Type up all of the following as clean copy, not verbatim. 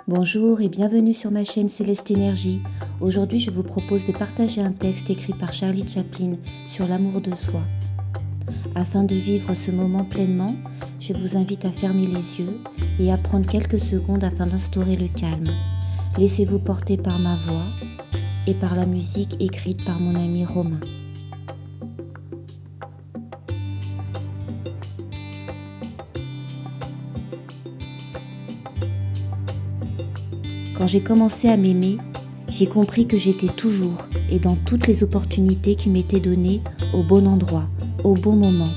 Bonjour et bienvenue sur ma chaîne Céleste Énergie. Aujourd'hui, je vous propose de partager un texte écrit par Charlie Chaplin sur l'amour de soi. Afin de vivre ce moment pleinement, je vous invite à fermer les yeux et à prendre quelques secondes afin d'instaurer le calme. Laissez-vous porter par ma voix et par la musique écrite par mon ami Romain. Quand j'ai commencé à m'aimer, j'ai compris que j'étais toujours et dans toutes les opportunités qui m'étaient données au bon endroit, au bon moment.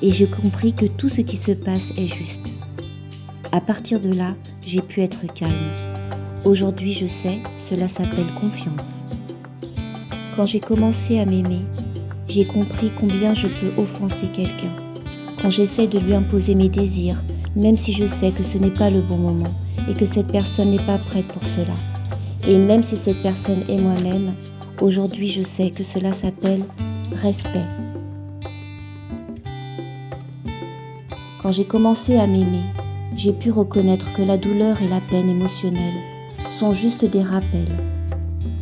Et j'ai compris que tout ce qui se passe est juste. À partir de là, j'ai pu être calme. Aujourd'hui, je sais, cela s'appelle confiance. Quand j'ai commencé à m'aimer, j'ai compris combien je peux offenser quelqu'un. Quand j'essaie de lui imposer mes désirs, même si je sais que ce n'est pas le bon moment et que cette personne n'est pas prête pour cela. Et même si cette personne est moi-même, aujourd'hui je sais que cela s'appelle respect. Quand j'ai commencé à m'aimer, j'ai pu reconnaître que la douleur et la peine émotionnelle sont juste des rappels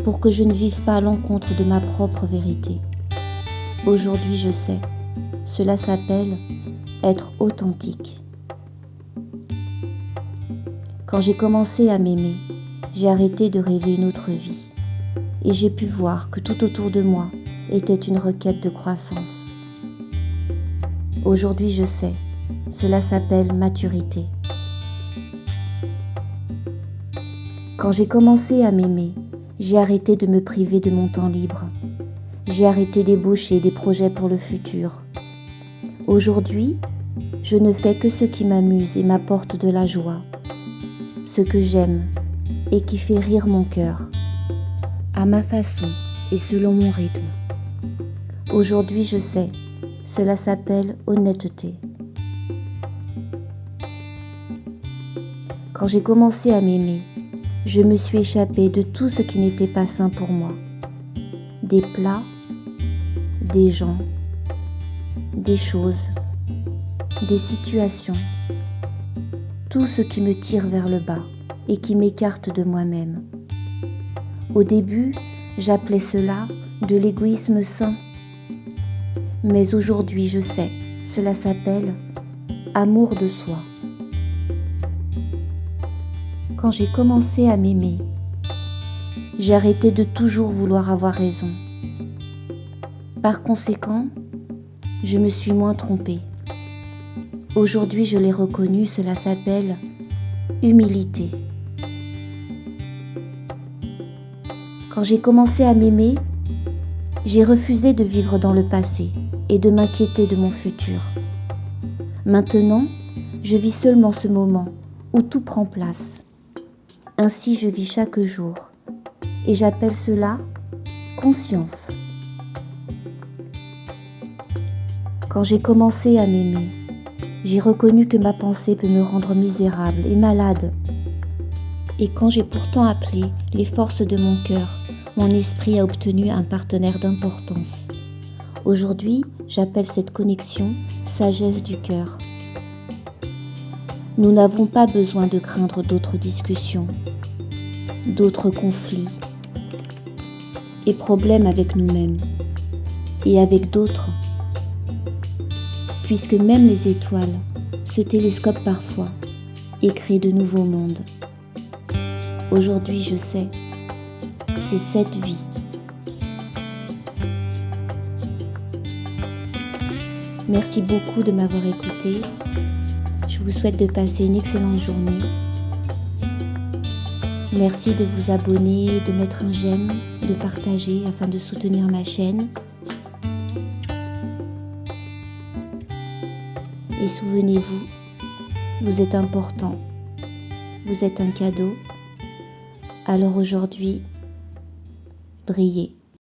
pour que je ne vive pas à l'encontre de ma propre vérité. Aujourd'hui je sais, cela s'appelle être authentique. Quand j'ai commencé à m'aimer, j'ai arrêté de rêver une autre vie et j'ai pu voir que tout autour de moi était une requête de croissance. Aujourd'hui, je sais, cela s'appelle maturité. Quand j'ai commencé à m'aimer, j'ai arrêté de me priver de mon temps libre. J'ai arrêté d'ébaucher des projets pour le futur. Aujourd'hui, je ne fais que ce qui m'amuse et m'apporte de la joie. Ce que j'aime et qui fait rire mon cœur, à ma façon et selon mon rythme. Aujourd'hui, je sais, cela s'appelle honnêteté. Quand j'ai commencé à m'aimer, je me suis échappée de tout ce qui n'était pas sain pour moi. Des plats, des gens, des choses, des situations. Tout ce qui me tire vers le bas et qui m'écarte de moi-même. Au début, j'appelais cela de l'égoïsme sain. Mais aujourd'hui, je sais, cela s'appelle amour de soi. Quand j'ai commencé à m'aimer, j'ai arrêté de toujours vouloir avoir raison. Par conséquent, je me suis moins trompée. Aujourd'hui, je l'ai reconnu, cela s'appelle humilité. Quand j'ai commencé à m'aimer, j'ai refusé de vivre dans le passé et de m'inquiéter de mon futur. Maintenant, je vis seulement ce moment où tout prend place. Ainsi, je vis chaque jour et j'appelle cela conscience. Quand j'ai commencé à m'aimer, j'ai reconnu que ma pensée peut me rendre misérable et malade. Et quand j'ai pourtant appelé les forces de mon cœur, mon esprit a obtenu un partenaire d'importance. Aujourd'hui, j'appelle cette connexion sagesse du cœur. Nous n'avons pas besoin de craindre d'autres discussions, d'autres conflits et problèmes avec nous-mêmes et avec d'autres. Puisque même les étoiles se télescopent parfois et créent de nouveaux mondes. Aujourd'hui, je sais, c'est cette vie. Merci beaucoup de m'avoir écouté. Je vous souhaite de passer une excellente journée. Merci de vous abonner, de mettre un j'aime, de partager afin de soutenir ma chaîne. Et souvenez-vous, vous êtes important, vous êtes un cadeau, alors aujourd'hui, brillez.